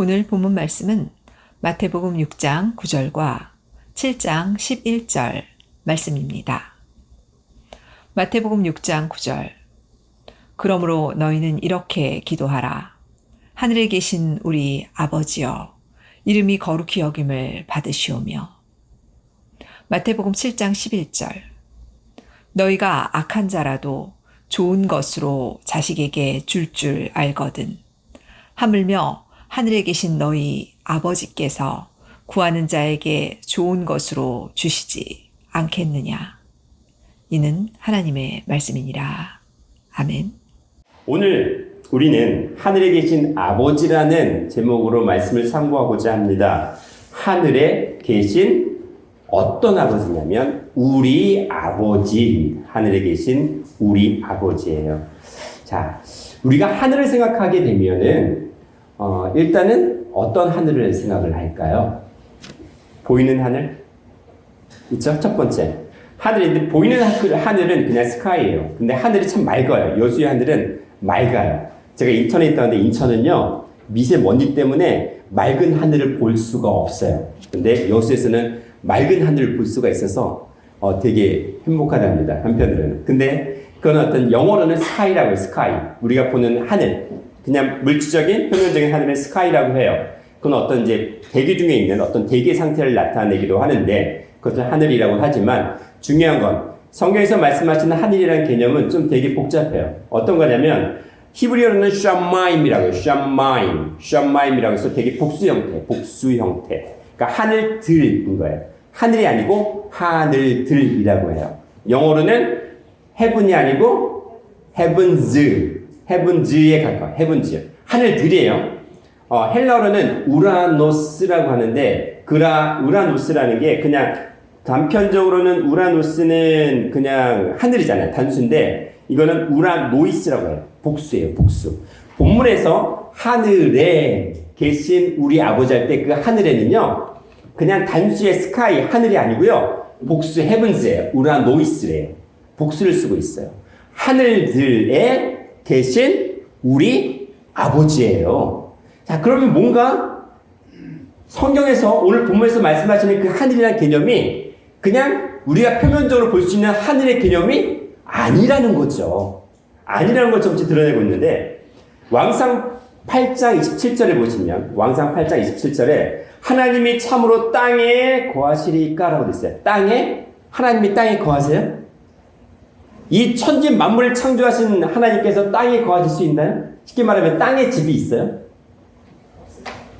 오늘 본문 말씀은 마태복음 6장 9절과 7장 11절 말씀입니다. 마태복음 6장 9절. 그러므로 너희는 이렇게 기도하라. 하늘에 계신 우리 아버지여, 이름이 거룩히 여김을 받으시오며. 마태복음 7장 11절. 너희가 악한 자라도 좋은 것으로 자식에게 줄 알거든. 하물며 하늘에 계신 너희 아버지께서 구하는 자에게 좋은 것으로 주시지 않겠느냐. 이는 하나님의 말씀이니라. 아멘. 오늘 우리는 하늘에 계신 아버지라는 제목으로 말씀을 상고하고자 합니다. 하늘에 계신 어떤 아버지냐면 우리 아버지, 하늘에 계신 우리 아버지예요. 자, 우리가 하늘을 생각하게 되면은 일단은 어떤 하늘을 생각을 할까요? 보이는 하늘? 있죠? 첫 번째. 하늘인데 보이는 하늘은 그냥 스카이예요. 근데 하늘이 참 맑아요. 여수의 하늘은 맑아요. 제가 인천에 있다는데 인천은요, 미세먼지 때문에 맑은 하늘을 볼 수가 없어요. 근데 여수에서는 맑은 하늘을 볼 수가 있어서 되게 행복하답니다. 한편으로는. 근데 그건 어떤 영어로는 스카이라고 해요. 스카이. 우리가 보는 하늘. 그냥 물질적인 표면적인 하늘은 스카이라고 해요. 그건 어떤 이제 대기 중에 있는 어떤 대기 상태를 나타내기도 하는데 그것을 하늘이라고 하지만 중요한 건 성경에서 말씀하시는 하늘이라는 개념은 좀 되게 복잡해요. 어떤 거냐면 히브리어로는 샤마임이라고 해요. 샤마임이라고 해서 되게 복수 형태. 그러니까 하늘들인 거예요. 하늘이 아니고 하늘들이라고 해요. 영어로는 heaven이 아니고 heavens에 가까워. heavens. 하늘들이에요. 헬라어로는 우라노스라고 하는데 우라노스라는 게 그냥 단편적으로는 우라노스는 그냥 하늘이잖아요. 단수인데 이거는 우라노이스라고 해요. 복수예요. 복수. 본문에서 하늘에 계신 우리 아버지 할 때 그 하늘에는요. 그냥 단수의 스카이, 하늘이 아니고요. 복수 헤븐스예요. 우라노이스래요. 복수를 쓰고 있어요. 하늘들에 계신 우리 아버지예요. 자, 그러면 뭔가 성경에서 오늘 본문에서 말씀하시는 그 하늘이라는 개념이 그냥 우리가 표면적으로 볼 수 있는 하늘의 개념이 아니라는 거죠. 아니라는 걸 점점 드러내고 있는데 왕상 8장 27절에 보시면 왕상 8장 27절에 하나님이 참으로 땅에 거하시리까라고 되어 있어요. 하나님이 땅에 거하세요? 이 천지 만물을 창조하신 하나님께서 땅에 거하실 수 있나요? 쉽게 말하면 땅에 집이 있어요?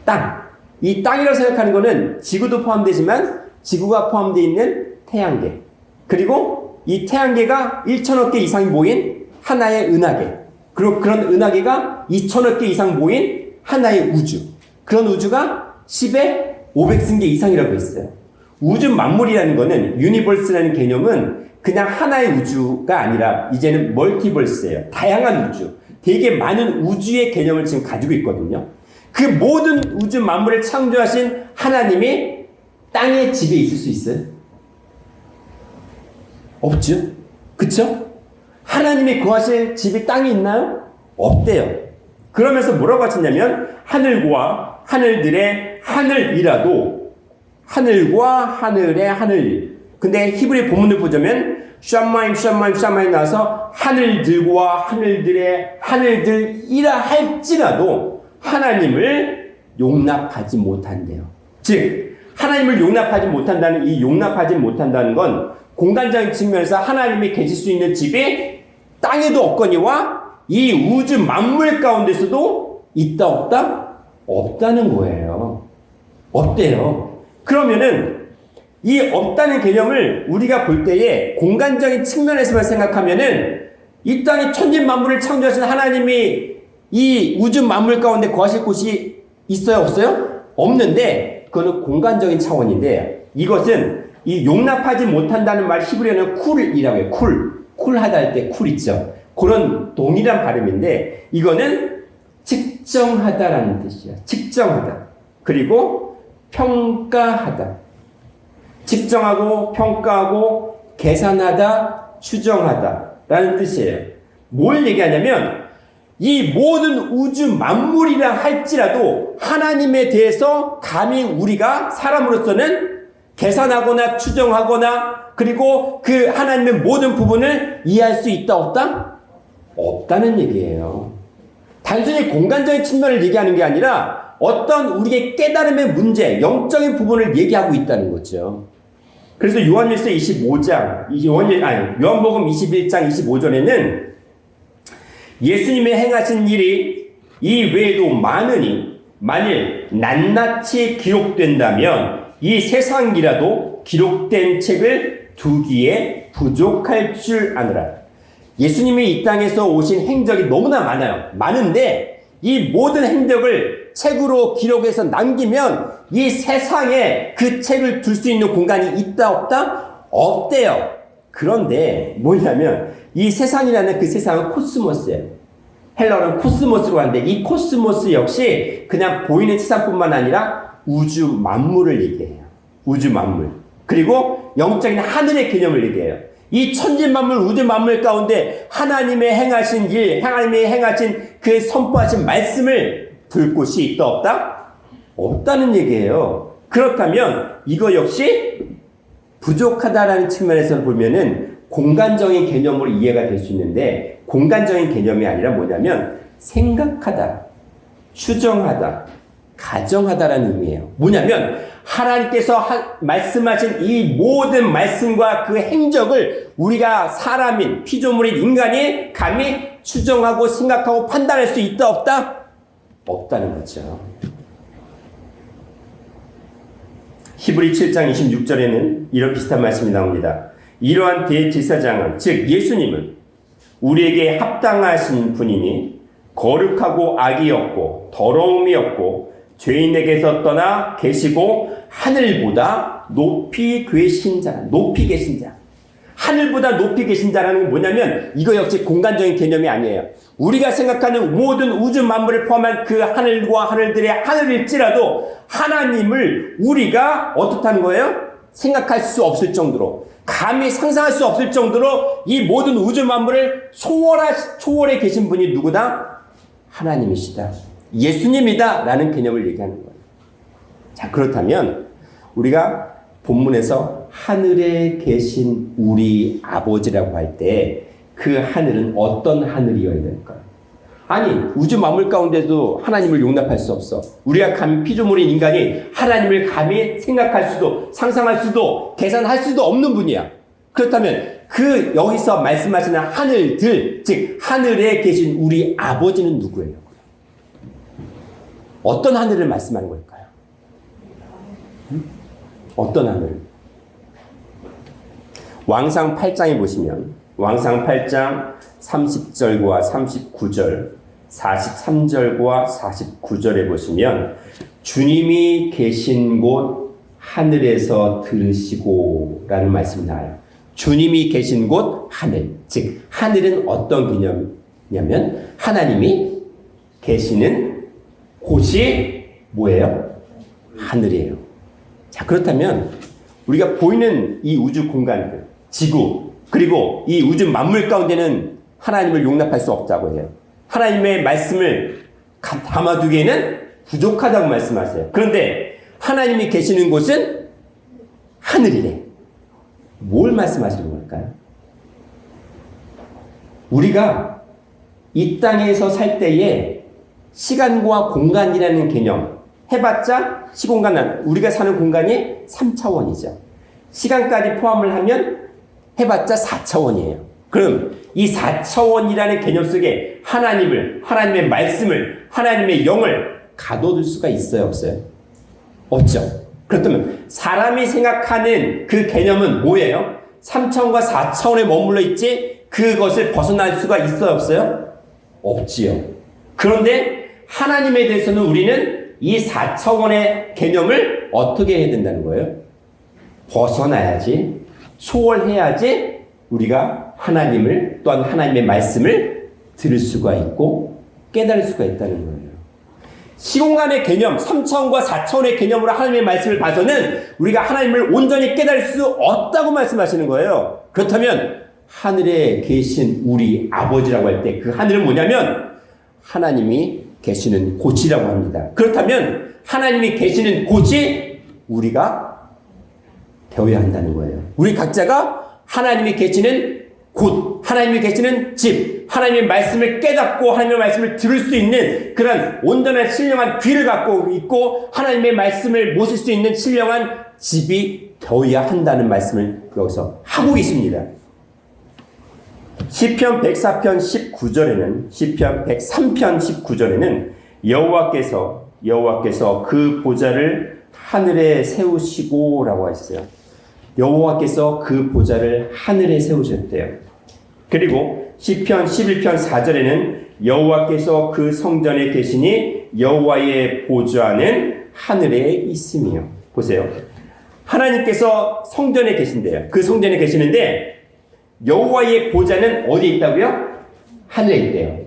땅. 이 땅이라고 생각하는 거는 지구도 포함되지만 지구가 포함되어 있는 태양계. 그리고 이 태양계가 1천억 개 이상이 모인 하나의 은하계. 그리고 그런 은하계가 2천억 개 이상 모인 하나의 우주. 그런 우주가 10의 500승계 이상이라고 했어요. 우주 만물이라는 거는 유니버스라는 개념은 그냥 하나의 우주가 아니라 이제는 멀티버스예요. 다양한 우주. 되게 많은 우주의 개념을 지금 가지고 있거든요. 그 모든 우주 만물을 창조하신 하나님이 땅에 집에 있을 수 있어요? 없죠? 그쵸? 하나님이 거하실 집이 땅에 있나요? 없대요. 그러면서 뭐라고 하셨냐면 하늘과 하늘들의 하늘이라도 하늘과 하늘의 하늘. 근데 히브리 본문을 보자면 샤마임 나와서 하늘들과 하늘들의 하늘들이라 할지라도 하나님을 용납하지 못한대요. 즉 하나님을 용납하지 못한다는 이 용납하지 못한다는 건 공간적인 측면에서 하나님이 계실 수 있는 집이 땅에도 없거니와 이 우주 만물 가운데서도 있다 없다? 없다는 거예요. 없대요. 그러면은 이 없다는 개념을 우리가 볼 때에 공간적인 측면에서만 생각하면은 이 땅에 천지 만물을 창조하신 하나님이 이 우주 만물 가운데 거하실 곳이 있어요? 없어요? 없는데 그거는 공간적인 차원인데 이것은 이 용납하지 못한다는 말 히브리어는 쿨이라고 해요. 쿨하다 할 때 쿨 있죠. 그런 동일한 발음인데 이거는 측정하다라는 뜻이야. 측정하다. 그리고 평가하다. 측정하고 평가하고 계산하다, 추정하다 라는 뜻이에요. 뭘 얘기하냐면 이 모든 우주 만물이라 할지라도 하나님에 대해서 감히 우리가 사람으로서는 계산하거나 추정하거나 그리고 그 하나님의 모든 부분을 이해할 수 있다 없다? 없다는 얘기예요. 단순히 공간적인 측면을 얘기하는 게 아니라 어떤 우리의 깨달음의 문제, 영적인 부분을 얘기하고 있다는 거죠. 그래서 요한복음 21장 25절에는 예수님의 행하신 일이 이 외에도 많으니 만일 낱낱이 기록된다면 이 세상이라도 기록된 책을 두기에 부족할 줄 아느라. 예수님이 이 땅에서 오신 행적이 너무나 많아요. 많은데 이 모든 행적을 책으로 기록해서 남기면 이 세상에 그 책을 둘 수 있는 공간이 있다 없다? 없대요. 그런데 뭐냐면 이 세상이라는 그 세상은 코스모스예요. 헬라어는 코스모스로 하는데 이 코스모스 역시 그냥 보이는 세상뿐만 아니라 우주 만물을 얘기해요. 우주 만물. 그리고 영적인 하늘의 개념을 얘기해요. 이 천지 만물, 우주 만물 가운데 하나님의 행하신 일, 하나님의 행하신 그 선포하신 말씀을 둘 곳이 있다 없다? 없다는 얘기예요. 그렇다면 이거 역시 부족하다라는 측면에서 보면은 공간적인 개념으로 이해가 될 수 있는데 공간적인 개념이 아니라 뭐냐면 생각하다, 추정하다, 가정하다라는 의미예요. 뭐냐면 하나님께서 말씀하신 이 모든 말씀과 그 행적을 우리가 사람인 피조물인 인간이 감히 추정하고 생각하고 판단할 수 있다 없다? 없다는 거죠. 히브리 7장 26절에는 이런 비슷한 말씀이 나옵니다. 이러한 대제사장은 즉 예수님은 우리에게 합당하신 분이니 거룩하고 악이 없고 더러움이 없고 죄인에게서 떠나 계시고 하늘보다 높이 계신 자, 높이 계신 자. 하늘보다 높이 계신 자라는 건 뭐냐면 이거 역시 공간적인 개념이 아니에요. 우리가 생각하는 모든 우주 만물을 포함한 그 하늘과 하늘들의 하늘일지라도 하나님을 우리가 어떻다는 거예요? 생각할 수 없을 정도로 감히 상상할 수 없을 정도로 이 모든 우주 만물을 초월해 계신 분이 누구다? 하나님이시다. 예수님이다 라는 개념을 얘기하는 거예요. 자, 그렇다면 우리가 본문에서 하늘에 계신 우리 아버지라고 할 때 그 하늘은 어떤 하늘이어야 될까요? 아니, 우주 만물 가운데도 하나님을 용납할 수 없어. 우리가 감히 피조물인 인간이 하나님을 감히 생각할 수도 상상할 수도 계산할 수도 없는 분이야. 그렇다면 그 여기서 말씀하시는 하늘들, 즉 하늘에 계신 우리 아버지는 누구예요? 어떤 하늘을 말씀하는 걸까요? 어떤 하늘? 왕상 8장에 보시면 왕상 8장 30절과 39절, 43절과 49절에 보시면 주님이 계신 곳 하늘에서 들으시고 라는 말씀이 나와요. 주님이 계신 곳 하늘. 즉 하늘은 어떤 개념이냐면 하나님이 계시는 곳이 뭐예요? 하늘이에요. 자, 그렇다면 우리가 보이는 이 우주 공간들, 지구, 그리고 이 우주 만물 가운데는 하나님을 용납할 수 없다고 해요. 하나님의 말씀을 담아두기에는 부족하다고 말씀하세요. 그런데 하나님이 계시는 곳은 하늘이래. 뭘 말씀하시는 걸까요? 우리가 이 땅에서 살 때에 시간과 공간이라는 개념 해봤자 시공간은 우리가 사는 공간이 3차원이죠. 시간까지 포함을 하면 해봤자 4차원이에요. 그럼 이 4차원이라는 개념 속에 하나님의 말씀을, 하나님의 영을 가둬둘 수가 있어요, 없어요? 없죠. 그렇다면 사람이 생각하는 그 개념은 뭐예요? 3차원과 4차원에 머물러 있지 그것을 벗어날 수가 있어요, 없어요? 없지요. 그런데 하나님에 대해서는 우리는 이 4차원의 개념을 어떻게 해야 된다는 거예요? 벗어나야지, 초월해야지 우리가 하나님을 또한 하나님의 말씀을 들을 수가 있고 깨달을 수가 있다는 거예요. 시공간의 개념, 3차원과 4차원의 개념으로 하나님의 말씀을 봐서는 우리가 하나님을 온전히 깨달을 수 없다고 말씀하시는 거예요. 그렇다면 하늘에 계신 우리 아버지라고 할 때 그 하늘은 뭐냐면 하나님이 계시는 곳이라고 합니다. 그렇다면 하나님이 계시는 곳이 우리가 되어야 한다는 거예요. 우리 각자가 하나님이 계시는 곳, 하나님이 계시는 집, 하나님의 말씀을 깨닫고 하나님의 말씀을 들을 수 있는 그런 온전한 신령한 귀를 갖고 있고 하나님의 말씀을 모실 수 있는 신령한 집이 되어야 한다는 말씀을 여기서 하고 계십니다. 시편 104편 19절에는 시편 103편 19절에는 여호와께서 그 보좌를 하늘에 세우시고라고 했어요. 여호와께서 그 보좌를 하늘에 세우셨대요. 그리고 시편 11편 4절에는 여호와께서 그 성전에 계시니 여호와의 보좌는 하늘에 있으며. 보세요. 하나님께서 성전에 계신대요. 그 성전에 계시는데 여호와의 보좌는 어디에 있다고요? 하늘에 있대요.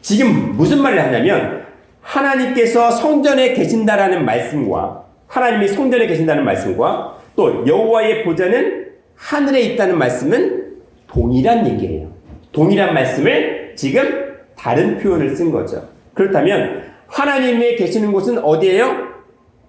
지금 무슨 말을 하냐면 하나님께서 성전에 계신다라는 말씀과 하나님이 성전에 계신다는 말씀과 또 여호와의 보좌는 하늘에 있다는 말씀은 동일한 얘기예요. 동일한 말씀을 지금 다른 표현을 쓴 거죠. 그렇다면 하나님이 계시는 곳은 어디예요?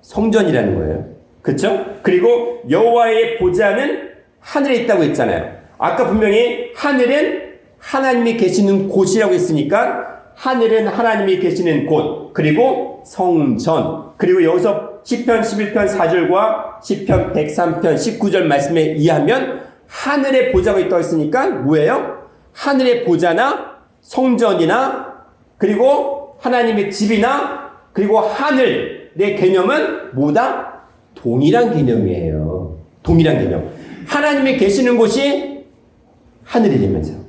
성전이라는 거예요. 그렇죠? 그리고 여호와의 보좌는 하늘에 있다고 했잖아요. 아까 분명히 하늘은 하나님이 계시는 곳이라고 했으니까 하늘은 하나님이 계시는 곳, 그리고 성전, 그리고 여기서 시편 11편 4절과 시편 103편 19절 말씀에 의하면 하늘의 보좌가 있다고 했으니까 뭐예요? 하늘의 보좌나 성전이나 그리고 하나님의 집이나 그리고 하늘의 개념은 뭐다? 동일한 개념이에요. 동일한 개념. 하나님이 계시는 곳이 하늘이라면서요.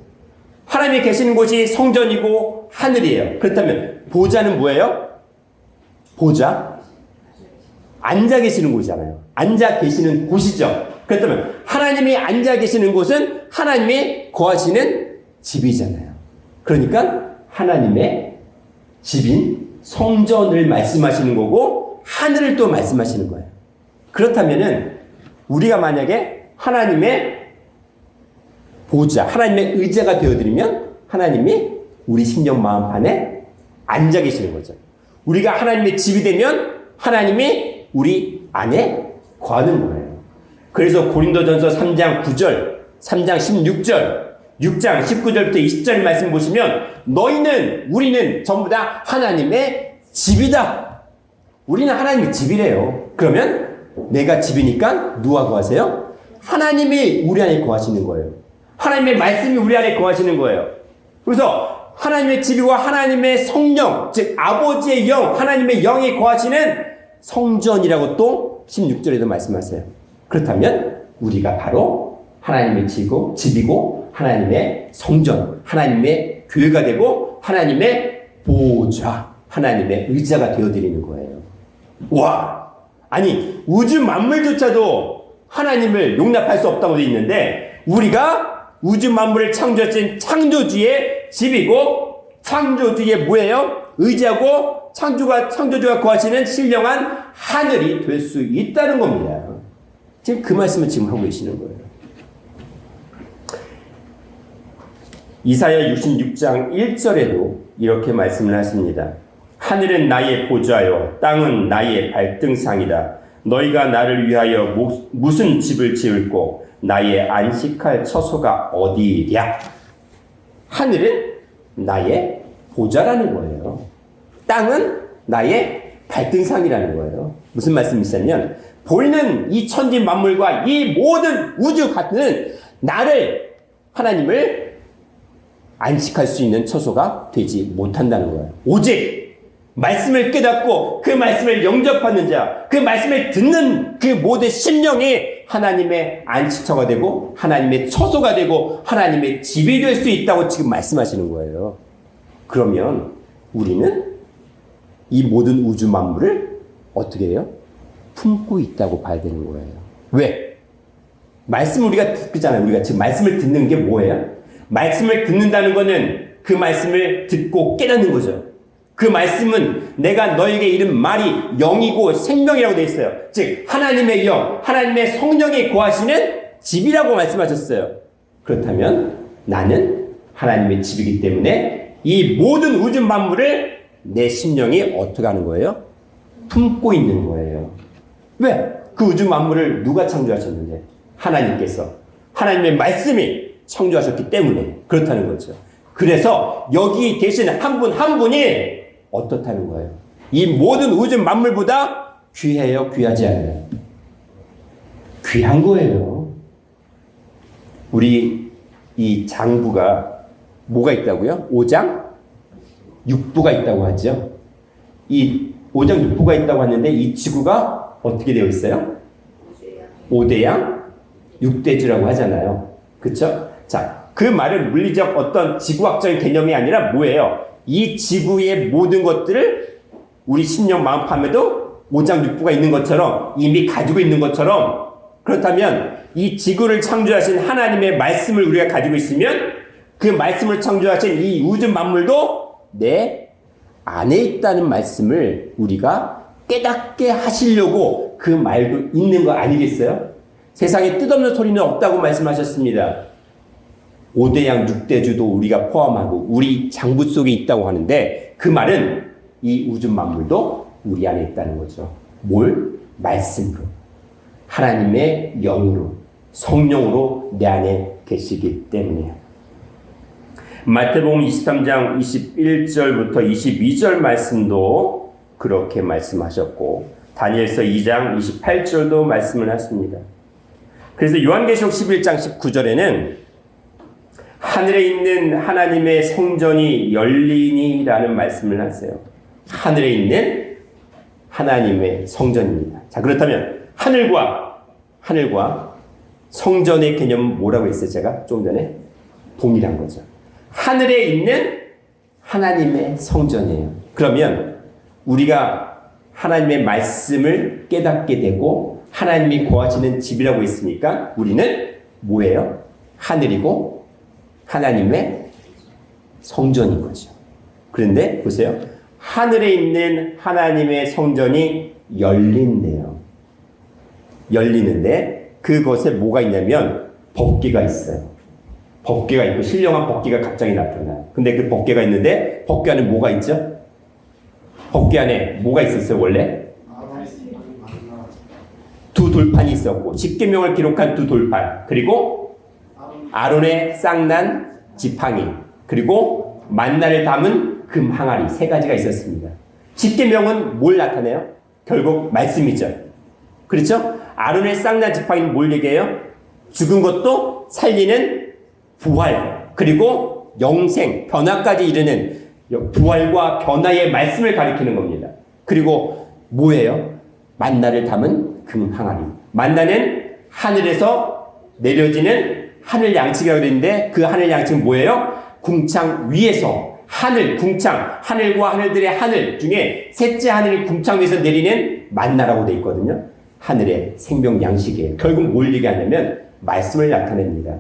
하나님이 계시는 곳이 성전이고 하늘이에요. 그렇다면 보좌는 뭐예요? 보좌? 앉아 계시는 곳이잖아요. 앉아 계시는 곳이죠. 그렇다면 하나님이 앉아 계시는 곳은 하나님이 거하시는 집이잖아요. 그러니까 하나님의 집인 성전을 말씀하시는 거고 하늘을 또 말씀하시는 거예요. 그렇다면은 우리가 만약에 하나님의 보좌, 하나님의 의자가 되어드리면 하나님이 우리 심령 마음 안에 앉아 계시는 거죠. 우리가 하나님의 집이 되면 하나님이 우리 안에 거하는 거예요. 그래서 고린도전서 3장 9절, 3장 16절, 6장 19절부터 20절 말씀 보시면 우리는 전부 다 하나님의 집이다. 우리는 하나님의 집이래요. 그러면 내가 집이니까 누가 거하세요? 하나님이 우리 안에 거하시는 거예요. 하나님의 말씀이 우리 안에 거하시는 거예요. 그래서 하나님의 집이와 하나님의 성령, 즉 아버지의 영, 하나님의 영이 거하시는 성전이라고 또 16절에도 말씀하세요. 그렇다면 우리가 바로 하나님의 집이고 하나님의 성전, 하나님의 교회가 되고 하나님의 보좌, 하나님의 의자가 되어드리는 거예요. 와! 아니 우주 만물조차도 하나님을 용납할 수 없다고 되어 있는데 우리가 우주 만물을 창조하신 창조주의 집이고 창조주의 뭐예요? 의지하고 창조주가 거하시는 신령한 하늘이 될 수 있다는 겁니다. 지금 그 말씀을 지금 하고 계시는 거예요. 이사야 66장 1절에도 이렇게 말씀을 하십니다. 하늘은 나의 보좌요 땅은 나의 발등상이다. 너희가 나를 위하여 무슨 집을 지을꼬 나의 안식할 처소가 어디랴. 하늘은 나의 보좌라는 거예요. 땅은 나의 발등상이라는 거예요. 무슨 말씀이시냐면 보이는 이 천지 만물과 이 모든 우주 같은 나를 하나님을 안식할 수 있는 처소가 되지 못한다는 거예요. 오직 말씀을 깨닫고 그 말씀을 영접하는 자, 그 말씀을 듣는 그 모든 심령이 하나님의 안식처가 되고 하나님의 처소가 되고 하나님의 집이 될 수 있다고 지금 말씀하시는 거예요. 그러면 우리는 이 모든 우주 만물을 어떻게 해요? 품고 있다고 봐야 되는 거예요. 왜? 말씀 우리가 듣잖아요. 우리가 지금 말씀을 듣는 게 뭐예요? 말씀을 듣는다는 거는 그 말씀을 듣고 깨닫는 거죠. 그 말씀은 내가 너에게 이른 말이 영이고 생명이라고 되어 있어요. 즉 하나님의 영, 하나님의 성령이 거하시는 집이라고 말씀하셨어요. 그렇다면 나는 하나님의 집이기 때문에 이 모든 우주 만물을 내 심령이 어떻게 하는 거예요? 품고 있는 거예요. 왜? 그 우주 만물을 누가 창조하셨는데? 하나님께서. 하나님의 말씀이 창조하셨기 때문에 그렇다는 거죠. 그래서 여기 계신 한 분 한 분이 어떻다는 거예요? 이 모든 우주 만물보다 귀해요? 귀하지 않아요? 귀한 거예요. 우리 이 장부가 뭐가 있다고요? 5장 6부가 있다고 하죠. 이 5장 6부가 있다고 하는데 이 지구가 어떻게 되어 있어요? 5대양 6대주라고 하잖아요. 그렇죠? 자, 그 말은 물리적 어떤 지구학적인 개념이 아니라 뭐예요? 이 지구의 모든 것들을 우리 심령 마음 판에도 5장 6부가 있는 것처럼 이미 가지고 있는 것처럼 그렇다면 이 지구를 창조하신 하나님의 말씀을 우리가 가지고 있으면 그 말씀을 창조하신 이 우주 만물도 내 안에 있다는 말씀을 우리가 깨닫게 하시려고 그 말도 있는 거 아니겠어요? 세상에 뜻없는 소리는 없다고 말씀하셨습니다. 5대양 6대주도 우리가 포함하고 우리 장부 속에 있다고 하는데 그 말은 이 우주 만물도 우리 안에 있다는 거죠. 뭘? 말씀으로. 하나님의 영으로, 성령으로 내 안에 계시기 때문이에요. 마태복음 23장 21절부터 22절 말씀도 그렇게 말씀하셨고 다니엘서 2장 28절도 말씀을 하십니다. 그래서 요한계시록 11장 19절에는 하늘에 있는 하나님의 성전이 열리니라는 말씀을 하세요. 하늘에 있는 하나님의 성전입니다. 자, 그렇다면 하늘과 성전의 개념은 뭐라고 했어요? 제가 좀 전에 동일한 거죠. 하늘에 있는 하나님의 성전이에요. 그러면 우리가 하나님의 말씀을 깨닫게 되고 하나님이 거하시는 집이라고 했으니까 우리는 뭐예요? 하늘이고 하나님의 성전인 거죠. 그런데 보세요. 하늘에 있는 하나님의 성전이 열린대요. 열리는데 그것에 뭐가 있냐면 법궤가 있어요. 법궤가 있고 신령한 법궤가 갑자기 나타나요. 근데 그 법궤가 있는데 법궤 안에 뭐가 있죠? 법궤 안에 뭐가 있었어요 원래? 두 돌판이 있었고 십계명을 기록한 두 돌판 그리고 아론의 쌍난 지팡이 그리고 만나를 담은 금 항아리 세 가지가 있었습니다. 십계명은 뭘 나타내요? 결국 말씀이죠. 그렇죠? 아론의 쌍난 지팡이는 뭘 얘기해요? 죽은 것도 살리는 부활 그리고 영생 변화까지 이르는 부활과 변화의 말씀을 가리키는 겁니다. 그리고 뭐예요? 만나를 담은 금 항아리. 만나는 하늘에서 내려지는 하늘 양식이라고 그랬는데 그 하늘 양식은 뭐예요? 궁창 위에서 하늘, 궁창, 하늘과 하늘들의 하늘 중에 셋째 하늘이 궁창 위에서 내리는 만나라고 되어 있거든요. 하늘의 생명 양식이에요. 결국 뭘 얘기하냐면 말씀을 나타냅니다.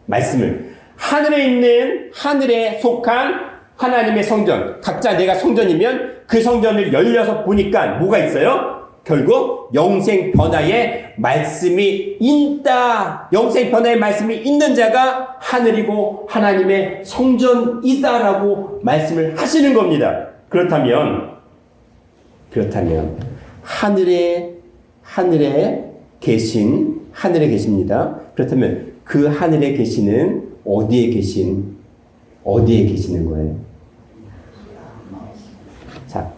말씀을. 하늘에 있는 하늘에 속한 하나님의 성전. 각자 내가 성전이면 그 성전을 열려서 보니까 뭐가 있어요? 결국 영생 변화의 말씀이 있다. 영생 변화의 말씀이 있는 자가 하늘이고 하나님의 성전이다라고 말씀을 하시는 겁니다. 그렇다면 하늘에 계십니다. 그렇다면 그 하늘에 계시는 어디에 계시는 거예요? 자,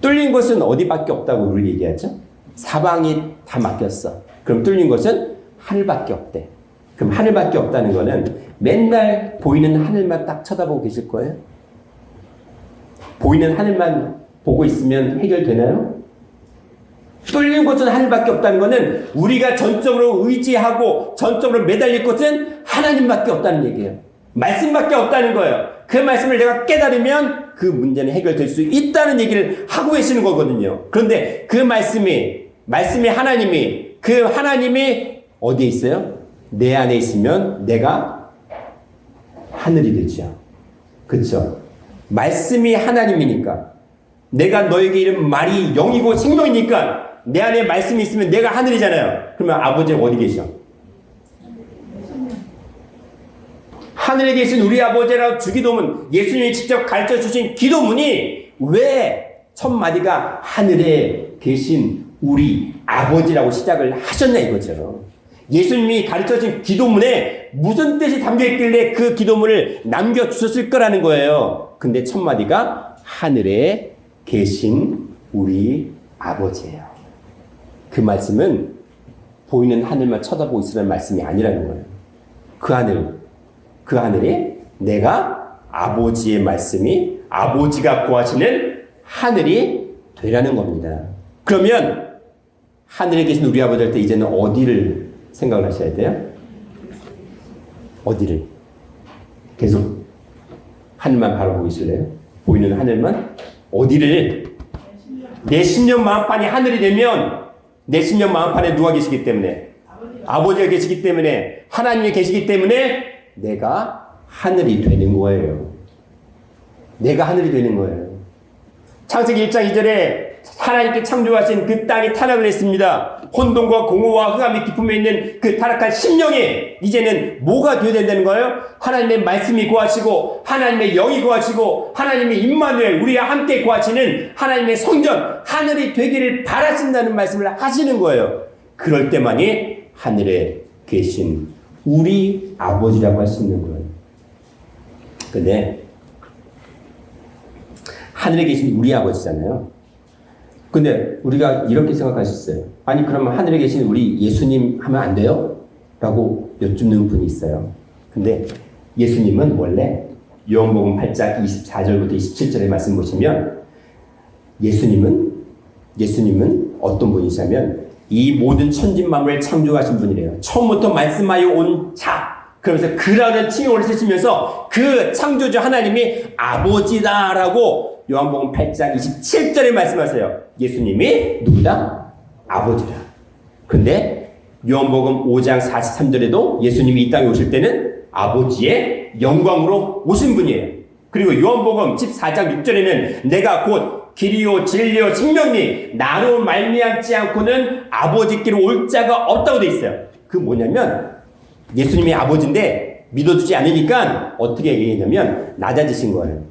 뚫린 것은 어디밖에 없다고 우리 얘기하죠? 사방이 다 막혔어. 그럼 뚫린 것은 하늘밖에 없대. 그럼 하늘밖에 없다는 거는 맨날 보이는 하늘만 딱 쳐다보고 계실 거예요? 보이는 하늘만 보고 있으면 해결되나요? 뚫린 것은 하늘밖에 없다는 거는 우리가 전적으로 의지하고 전적으로 매달릴 것은 하나님밖에 없다는 얘기예요. 말씀밖에 없다는 거예요. 그 말씀을 내가 깨달으면 그 문제는 해결될 수 있다는 얘기를 하고 계시는 거거든요. 그런데 그 말씀이 그 하나님이 어디에 있어요? 내 안에 있으면 내가 하늘이 되죠. 그렇죠? 말씀이 하나님이니까 내가 너에게 이른 말이 영이고 생명이니까 내 안에 말씀이 있으면 내가 하늘이잖아요. 그러면 아버지는 어디 계셔? 하늘에 계신 우리 아버지라고 주기도문, 예수님이 직접 가르쳐 주신 기도문이 왜 첫 마디가 하늘에 계신 우리 아버지라고 시작을 하셨냐 이거죠. 예수님이 가르쳐준 기도문에 무슨 뜻이 담겨있길래 그 기도문을 남겨주셨을 거라는 거예요. 근데 첫 마디가 하늘에 계신 우리 아버지예요. 그 말씀은 보이는 하늘만 쳐다보고 있으라는 말씀이 아니라는 거예요. 그 하늘에 내가 아버지의 말씀이 아버지가 구하시는 하늘이 되라는 겁니다. 그러면 하늘에 계신 우리 아버지 할 때 이제는 어디를 생각을 하셔야 돼요? 어디를? 계속 하늘만 바라보고 있을래요? 보이는 하늘만? 어디를? 내 심령 마음판이 하늘이 되면 내 심령 마음판에 누가 계시기 때문에? 아버지가 계시기 때문에, 하나님이 계시기 때문에 내가 하늘이 되는 거예요. 내가 하늘이 되는 거예요. 창세기 1장 2절에 하나님께 창조하신 그 땅이 타락을 했습니다. 혼돈과 공허와 흑암의 깊음에 있는 그 타락한 심령이 이제는 뭐가 되어야 된다는 거예요? 하나님의 말씀이 구하시고 하나님의 영이 구하시고 하나님의 임마누엘 우리와 함께 구하시는 하나님의 성전 하늘이 되기를 바라신다는 말씀을 하시는 거예요. 그럴 때만이 하늘에 계신 우리 아버지라고 할 수 있는 거예요. 근데 하늘에 계신 우리 아버지잖아요. 근데 우리가 이렇게 생각하셨어요. 아니 그러면 하늘에 계신 우리 예수님 하면 안 돼요? 라고 여쭙는 분이 있어요. 근데 예수님은 원래 요한복음 8장 24절부터 27절의 말씀 보시면 예수님은 어떤 분이시냐면 이 모든 천진만물을 창조하신 분이래요. 처음부터 말씀하여 온 자. 그러면서 그라는 칭호를 쓰시면서 그 창조주 하나님이 아버지다라고 요한복음 8장 27절에 말씀하세요. 예수님이 누구다? 아버지다. 근데 요한복음 5장 43절에도 예수님이 이 땅에 오실 때는 아버지의 영광으로 오신 분이에요. 그리고 요한복음 14장 6절에는 내가 곧 길이요 진리요 생명이 나로 말미암지 않고는 아버지께로 올 자가 없다고 돼 있어요. 그 뭐냐면 예수님이 아버지인데 믿어주지 않으니까 어떻게 얘기했냐면 낮아지신 거예요.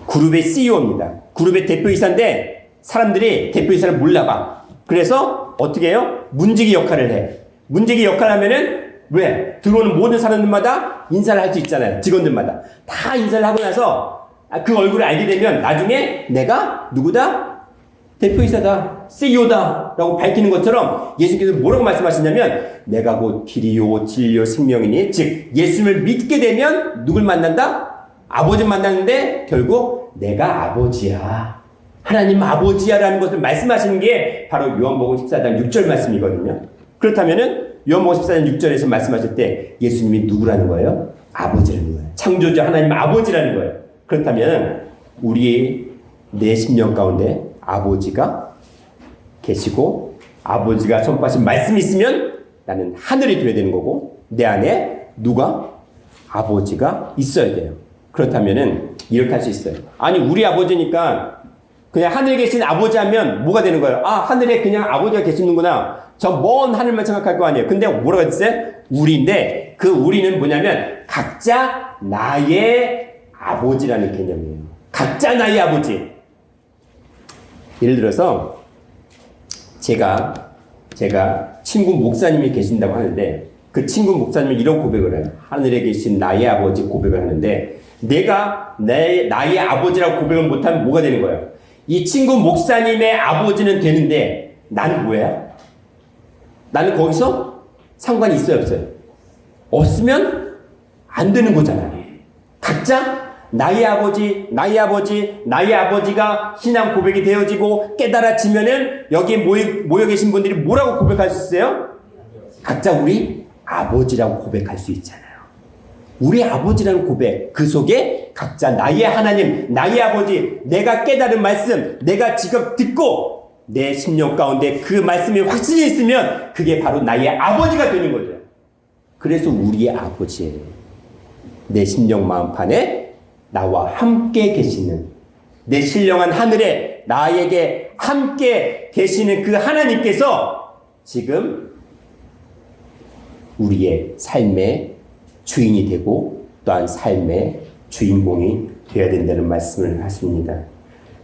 그룹의 CEO입니다. 그룹의 대표이사인데 사람들이 대표이사를 몰라봐. 그래서 어떻게 해요? 문지기 역할을 해. 문지기 역할을 하면은 왜? 들어오는 모든 사람들마다 인사를 할 수 있잖아요. 직원들마다. 다 인사를 하고 나서 그 얼굴을 알게 되면 나중에 내가 누구다? 대표이사다. CEO다. 라고 밝히는 것처럼 예수께서 뭐라고 말씀하시냐면 내가 곧 길이요 진리요 생명이니 즉 예수님을 믿게 되면 누굴 만난다? 아버지 만났는데 결국 내가 아버지야. 하나님 아버지야라는 것을 말씀하시는 게 바로 요한복음 14장 6절 말씀이거든요. 그렇다면은 요한복음 14장 6절에서 말씀하실 때 예수님이 누구라는 거예요? 아버지라는 거예요. 창조주 하나님 아버지라는 거예요. 그렇다면 우리의 내 심령 가운데 아버지가 계시고 아버지가 선포하신 말씀이 있으면 나는 하늘이 되어야 되는 거고 내 안에 누가? 아버지가 있어야 돼요. 그렇다면은 이렇게 할 수 있어요. 아니 우리 아버지니까 그냥 하늘에 계신 아버지 하면 뭐가 되는 거예요? 아 하늘에 그냥 아버지가 계시는구나. 저 먼 하늘만 생각할 거 아니에요. 근데 뭐라고 했어요? 우리인데 그 우리는 뭐냐면 각자 나의 아버지라는 개념이에요. 각자 나의 아버지. 예를 들어서 제가 친구 목사님이 계신다고 하는데 그 친구 목사님은 이런 고백을 해요. 하늘에 계신 나의 아버지 고백을 하는데 내가 나의 아버지라고 고백을 못하면 뭐가 되는 거예요? 이 친구 목사님의 아버지는 되는데 나는 뭐야? 나는 거기서 상관이 있어요 없어요? 없으면 안 되는 거잖아요. 각자 나의 아버지가 신앙 고백이 되어지고 깨달아지면은 여기에 모여 계신 분들이 뭐라고 고백할 수 있어요? 각자 우리 아버지라고 고백할 수 있잖아요. 우리 아버지라는 고백, 그 속에 각자 나의 하나님, 나의 아버지, 내가 깨달은 말씀, 내가 지금 듣고 내 심령 가운데 그 말씀이 확신이 있으면 그게 바로 나의 아버지가 되는 거죠. 그래서 우리의 아버지예요. 내 심령 마음판에 나와 함께 계시는 내 신령한 하늘에 나에게 함께 계시는 그 하나님께서 지금 우리의 삶에 주인이 되고 또한 삶의 주인공이 되어야 된다는 말씀을 하십니다.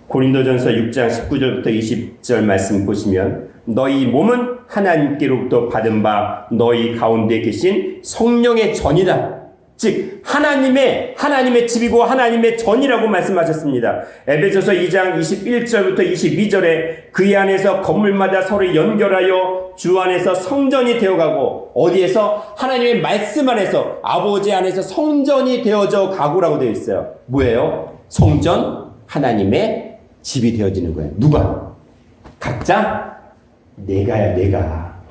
고린도전서 6장 19절부터 20절 말씀 보시면 너희 몸은 하나님께로부터 받은 바 너희 가운데 계신 성령의 전이다. 즉 하나님의 집이고 하나님의 전이라고 말씀하셨습니다. 에베소서 2장 21절부터 22절에 그의 안에서 건물마다 서로 연결하여 주 안에서 성전이 되어가고 어디에서? 하나님의 말씀 안에서 아버지 안에서 성전이 되어져 가고라고 되어 있어요. 뭐예요? 성전, 하나님의 집이 되어지는 거예요. 누가? 각자? 내가야 내가.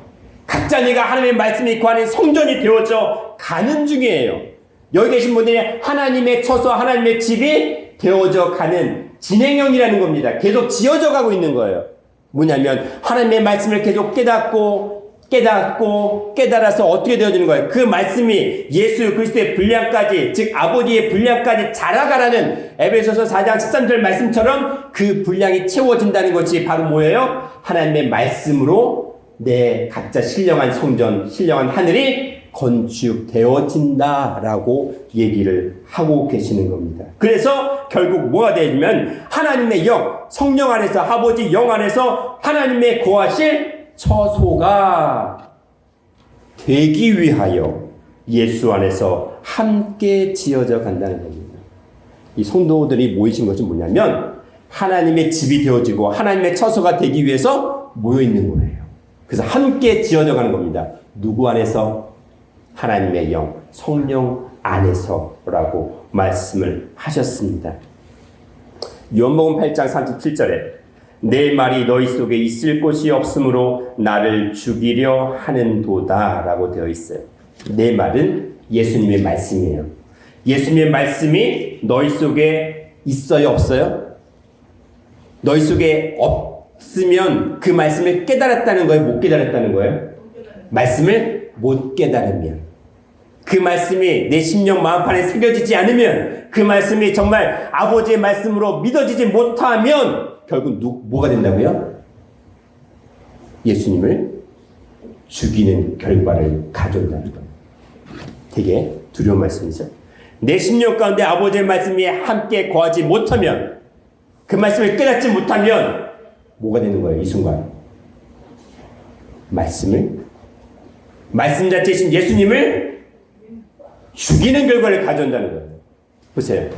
각자 내가 하나님의 말씀이 그 안에 성전이 되어져 가는 중이에요. 여기 계신 분들이 하나님의 처소, 하나님의 집이 되어져 가는 진행형이라는 겁니다. 계속 지어져 가고 있는 거예요. 뭐냐면 하나님의 말씀을 계속 깨달아서 어떻게 되어지는 거예요? 그 말씀이 예수 그리스도의 분량까지, 즉 아버지의 분량까지 자라가라는 에베소서 4장 13절 말씀처럼 그 분량이 채워진다는 것이 바로 뭐예요? 하나님의 말씀으로 내 각자 신령한 성전, 신령한 하늘이 건축되어진다라고 얘기를 하고 계시는 겁니다. 그래서 결국 뭐가 되냐면 하나님의 영, 성령 안에서 아버지 영 안에서 하나님의 거하실 처소가 되기 위하여 예수 안에서 함께 지어져 간다는 겁니다. 이 성도들이 모이신 것이 뭐냐면 하나님의 집이 되어지고 하나님의 처소가 되기 위해서 모여 있는 거예요. 그래서 함께 지어져 가는 겁니다. 누구 안에서? 하나님의 영, 성령 안에서라고 말씀을 하셨습니다. 요한복음 8장 37절에 내 말이 너희 속에 있을 곳이 없으므로 나를 죽이려 하는도다 라고 되어 있어요. 내 말은 예수님의 말씀이에요. 예수님의 말씀이 너희 속에 있어요, 없어요? 너희 속에 없으면 그 말씀을 깨달았다는 거예요, 못 깨달았다는 거예요? 말씀을 못 깨달으면, 그 말씀이 내 심령 마음판에 새겨지지 않으면, 그 말씀이 정말 아버지의 말씀으로 믿어지지 못하면 결국 뭐가 된다고요? 예수님을 죽이는 결과를 가져온다는 거예요. 되게 두려운 말씀이죠. 내 심령 가운데 아버지의 말씀이 함께 거하지 못하면, 그 말씀을 깨닫지 못하면 뭐가 되는 거예요? 이 순간 말씀 자체이신 예수님을 죽이는 결과를 가져온다는 거예요. 보세요.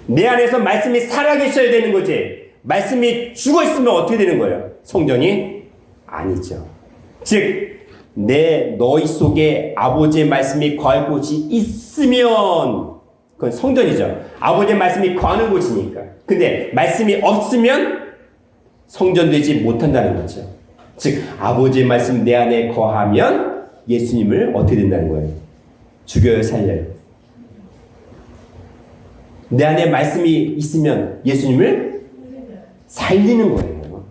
내 안에서 말씀이 살아계셔야 되는 거지. 말씀이 죽어있으면 어떻게 되는 거예요? 성전이 아니죠. 즉 너희 속에 아버지의 말씀이 거할 곳이 있으면 그건 성전이죠. 아버지의 말씀이 거하는 곳이니까. 근데 말씀이 없으면 성전되지 못한다는 거죠. 즉 아버지의 말씀 내 안에 거하면 예수님을 어떻게 된다는 거예요? 죽여요, 살려요? 내 안에 말씀이 있으면 예수님을 살리는 거예요.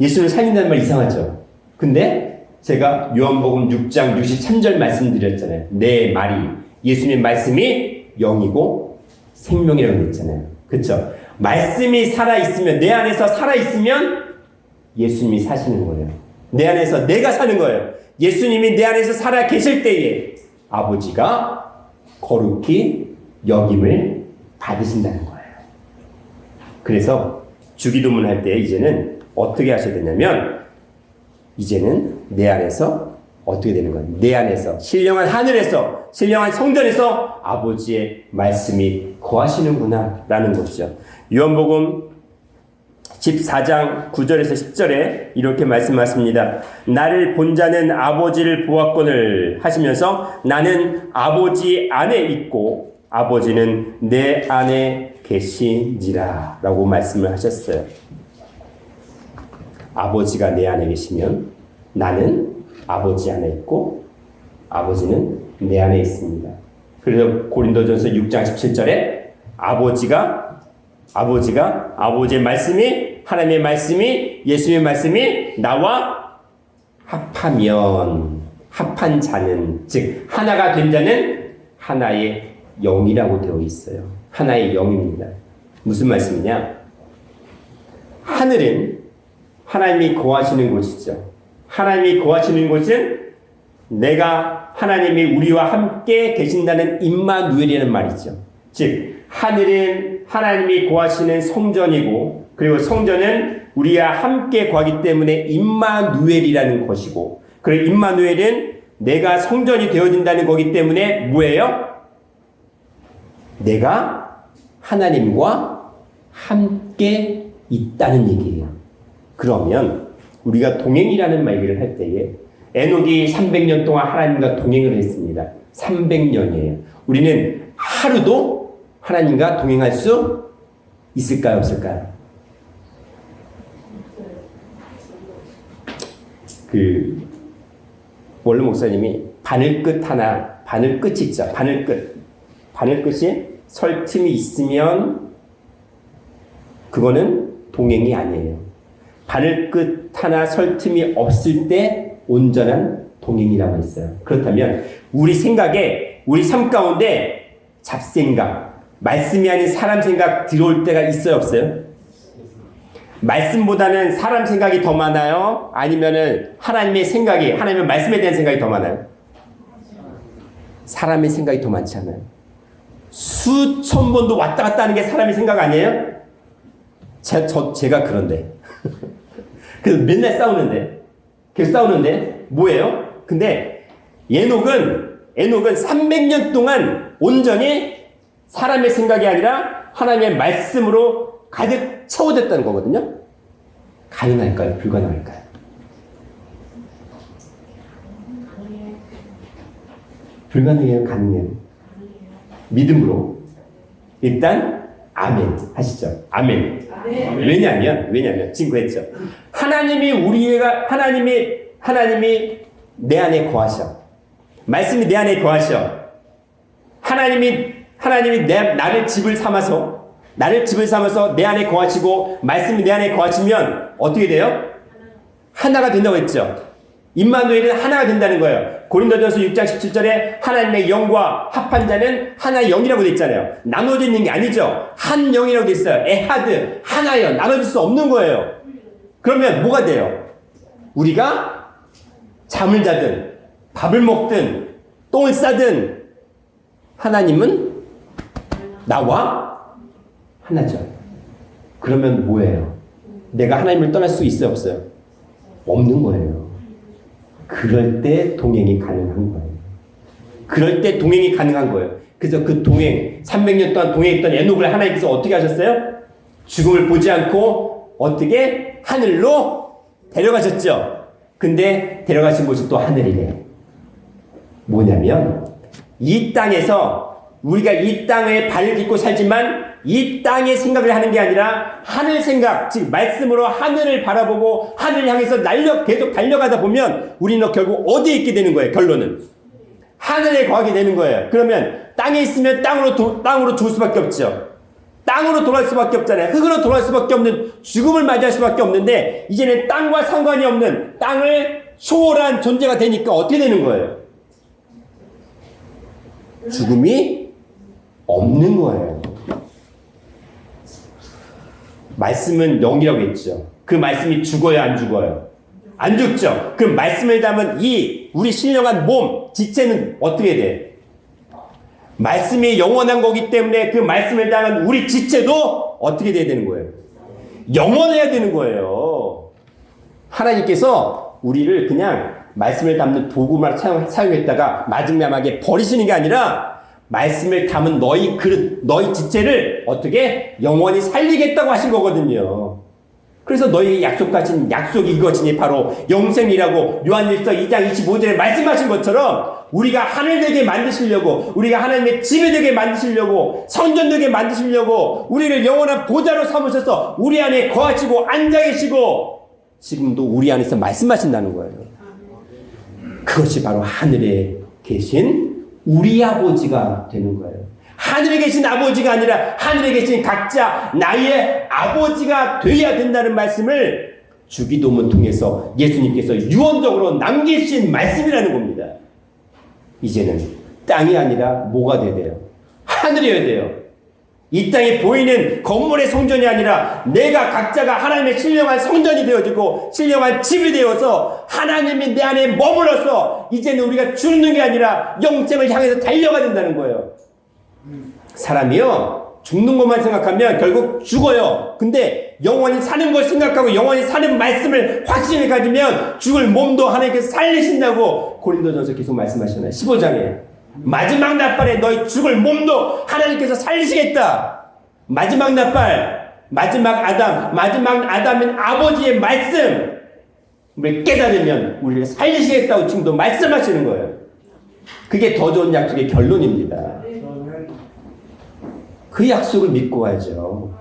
예수님을 살린다는 말 이상하죠? 근데 제가 요한복음 6장 63절 말씀드렸잖아요. 내 말이, 예수님의 말씀이 영이고 생명이라고 했잖아요. 그렇죠? 말씀이 살아있으면, 내 안에서 살아있으면 예수님이 사시는 거예요. 내 안에서 내가 사는 거예요. 예수님이 내 안에서 살아 계실 때에 아버지가 거룩히 여김을 받으신다는 거예요. 그래서 주기도문 할 때 이제는 어떻게 하셔야 되냐면, 이제는 내 안에서 어떻게 되는 거예요? 내 안에서, 신령한 하늘에서, 신령한 성전에서 아버지의 말씀이 거하시는구나 라는 것이죠. 요한복음 14장 9절에서 10절에 이렇게 말씀하십니다. 나를 본 자는 아버지를 보았거늘 하시면서 나는 아버지 안에 있고 아버지는 내 안에 계시니라 라고 말씀을 하셨어요. 아버지가 내 안에 계시면 나는 아버지 안에 있고 아버지는 내 안에 있습니다. 그래서 고린도전서 6장 17절에 아버지의 말씀이, 하나님의 말씀이, 예수님의 말씀이 나와 합하면, 합한 자는, 즉 하나가 된 자는 하나의 영이라고 되어 있어요. 하나의 영입니다. 무슨 말씀이냐? 하늘은 하나님이 거하시는 곳이죠. 하나님이 거하시는 곳은 내가 하나님이 우리와 함께 계신다는 임마누엘이라는 말이죠. 즉 하늘은 하나님이 거하시는 성전이고 그리고 성전은 우리와 함께 거하기 때문에 임마누엘이라는 것이고 그리고 임마누엘은 내가 성전이 되어진다는 거기 때문에 뭐예요? 내가 하나님과 함께 있다는 얘기예요. 그러면 우리가 동행이라는 말을 할 때에 에녹이 300년 동안 하나님과 동행을 했습니다. 300년이에요. 우리는 하루도 하나님과 동행할 수 있을까요? 없을까요? 원로 목사님이 바늘끝 하나, 바늘끝이 있죠. 바늘끝이 설 틈이 있으면 그거는 동행이 아니에요. 바늘끝 하나 설 틈이 없을 때 온전한 동행이라고 했어요. 그렇다면 우리 생각에, 우리 삶 가운데 잡생각, 말씀이 아닌 사람 생각 들어올 때가 있어요, 없어요? 말씀보다는 사람 생각이 더 많아요? 아니면은 하나님의 생각이, 하나님의 말씀에 대한 생각이 더 많아요? 사람의 생각이 더 많지 않아요? 수천 번도 왔다 갔다 하는 게 사람의 생각 아니에요? 제가 그런데. 그래서 맨날 싸우는데. 계속 싸우는데. 뭐예요? 근데 에녹은 300년 동안 온전히 사람의 생각이 아니라 하나님의 말씀으로 가득 채워졌다는 거거든요. 가능할까요? 불가능할까요? 불가능해요? 가능해요? 믿음으로 일단 아멘 하시죠. 아멘. 왜냐하면 지금 그랬죠. 하나님이 내 안에 거하셔. 말씀이 내 안에 거하셔. 하나님이 나를 집을 삼아서 내 안에 거하시고 말씀이 내 안에 거하시면 어떻게 돼요? 하나가 된다고 했죠. 임마누엘은 하나가 된다는 거예요. 고린도전서 6장 17절에 하나님의 영과 합한 자는 하나의 영이라고 돼 있잖아요. 나눠져 있는 게 아니죠. 한 영이라고 돼 있어요. 에하드, 하나예요. 나눠질 수 없는 거예요. 그러면 뭐가 돼요? 우리가 잠을 자든 밥을 먹든 똥을 싸든 하나님은 나와 하나죠. 그러면 뭐예요? 내가 하나님을 떠날 수 있어요, 없어요? 없는 거예요. 그럴 때 동행이 가능한 거예요. 그래서 그 동행, 300년 동안 동행했던 에녹을 하나님께서 어떻게 하셨어요? 죽음을 보지 않고 어떻게? 하늘로 데려가셨죠. 근데 데려가신 곳이 또 하늘이래. 뭐냐면 이 땅에서 우리가 이 땅에 발을 딛고 살지만 이 땅의 생각을 하는 게 아니라 하늘 생각, 즉 말씀으로 하늘을 바라보고 하늘을 향해서 계속 달려가다 보면 우리는 결국 어디에 있게 되는 거예요? 결론은 하늘에 거하게 되는 거예요. 그러면 땅에 있으면 땅으로 죽을 수밖에 없죠. 땅으로 돌아갈 수밖에 없잖아요. 흙으로 돌아갈 수밖에 없는, 죽음을 맞이할 수밖에 없는데 이제는 땅과 상관이 없는, 땅을 초월한 존재가 되니까 어떻게 되는 거예요? 죽음이 없는 거예요. 말씀은 영이라고 했죠. 그 말씀이 죽어요, 안 죽어요? 안 죽죠. 그 말씀을 담은 우리 신령한 몸, 지체는 어떻게 돼? 말씀이 영원한 거기 때문에 그 말씀을 담은 우리 지체도 어떻게 돼야 되는 거예요? 영원해야 되는 거예요. 하나님께서 우리를 그냥 말씀을 담는 도구만 사용했다가 마지막에 버리시는 게 아니라 말씀을 담은 너희 그릇, 너희 지체를 어떻게 영원히 살리겠다고 하신 거거든요. 그래서 너희에게 약속하신 약속이 이것이니 바로 영생이라고 요한일서 2장 25절에 말씀하신 것처럼 우리가 하늘 되게 만드시려고, 우리가 하나님의 집이 되게 만드시려고, 성전 되게 만드시려고 우리를 영원한 보좌로 삼으셔서 우리 안에 거하시고 앉아 계시고 지금도 우리 안에서 말씀하신다는 거예요. 그것이 바로 하늘에 계신 우리 아버지가 되는 거예요. 하늘에 계신 아버지가 아니라 하늘에 계신 각자 나의 아버지가 돼야 된다는 말씀을 주기도문 통해서 예수님께서 유언적으로 남기신 말씀이라는 겁니다. 이제는 땅이 아니라 뭐가 돼야 돼요? 하늘이어야 돼요. 이 땅에 보이는 건물의 성전이 아니라 내가 각자가 하나님의 신령한 성전이 되어지고 신령한 집이 되어서 하나님이 내 안에 머물러서 이제는 우리가 죽는 게 아니라 영생을 향해서 달려가야 된다는 거예요. 사람이요, 죽는 것만 생각하면 결국 죽어요. 근데 영원히 사는 걸 생각하고 영원히 사는 말씀을 확신을 가지면 죽을 몸도 하나님께서 살리신다고 고린도전서 계속 말씀하시잖아요. 15장에. 마지막 날발에 너희 죽을 몸도 하나님께서 살리시겠다. 마지막 날발, 마지막 아담인 아버지의 말씀을 깨달으면 우리를 살리시겠다고 지금도 말씀하시는 거예요. 그게 더 좋은 약속의 결론입니다. 그 약속을 믿고 가야죠.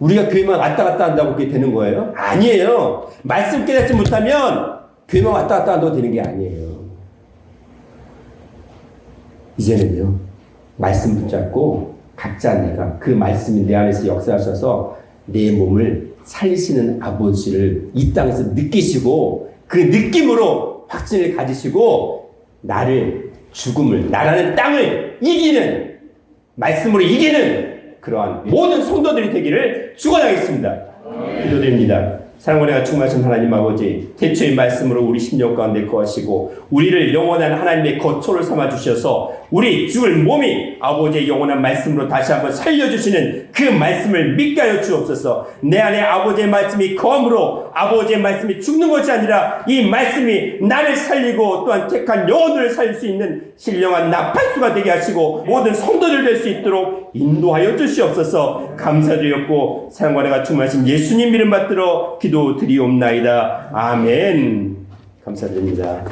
우리가 교회만 왔다 갔다 한다고 그게 되는 거예요? 아니에요. 말씀 깨닫지 못하면 교회만 왔다 갔다 한다고 되는 게 아니에요. 이제는요, 말씀 붙잡고 각자 내가 그 말씀이 내 안에서 역사하셔서 내 몸을 살리시는 아버지를 이 땅에서 느끼시고 그 느낌으로 확신을 가지시고 나를 죽음을, 나라는 땅을 이기는 말씀으로 이기는 그러한 모든 성도들이 되기를 축원하겠습니다. 기도드립니다. 사랑과 은혜가 충만하신 하나님 아버지, 태초의 말씀으로 우리 심령 가운데 거하시고 우리를 영원한 하나님의 거처를 삼아 주셔서 우리 죽을 몸이 아버지의 영원한 말씀으로 다시 한번 살려주시는 그 말씀을 믿게 하여 주옵소서. 내 안에 아버지의 말씀이 거함으로 아버지의 말씀이 죽는 것이 아니라 이 말씀이 나를 살리고 또한 택한 영혼들을 살릴 수 있는 신령한 나팔수가 되게 하시고 모든 성도들 될 수 있도록 인도하여 주시옵소서. 감사드렸고 사랑과 은혜가 충만하신 예수님 이름 받들어 기도드리옵나이다. 아멘. 감사드립니다.